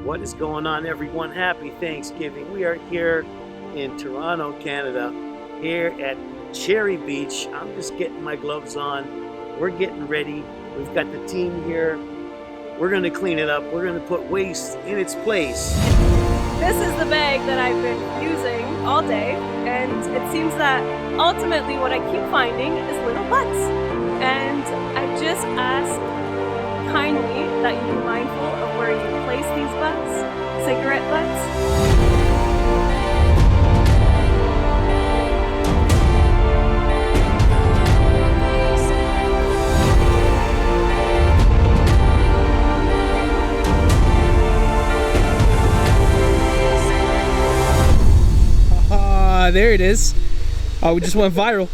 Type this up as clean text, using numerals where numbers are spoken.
What is going on, everyone? Happy Thanksgiving. We are here in Toronto, Canada, here at Cherry Beach. I'm just getting my gloves on. We're getting ready. We've got the team here. We're going to clean it up. We're going to put waste in its place. This is the bag that I've been using all day, and it seems that ultimately what I keep finding is little butts. And I just ask kindly that you be mindful of where you place these butts, cigarette butts. There it is. Oh, we just went viral.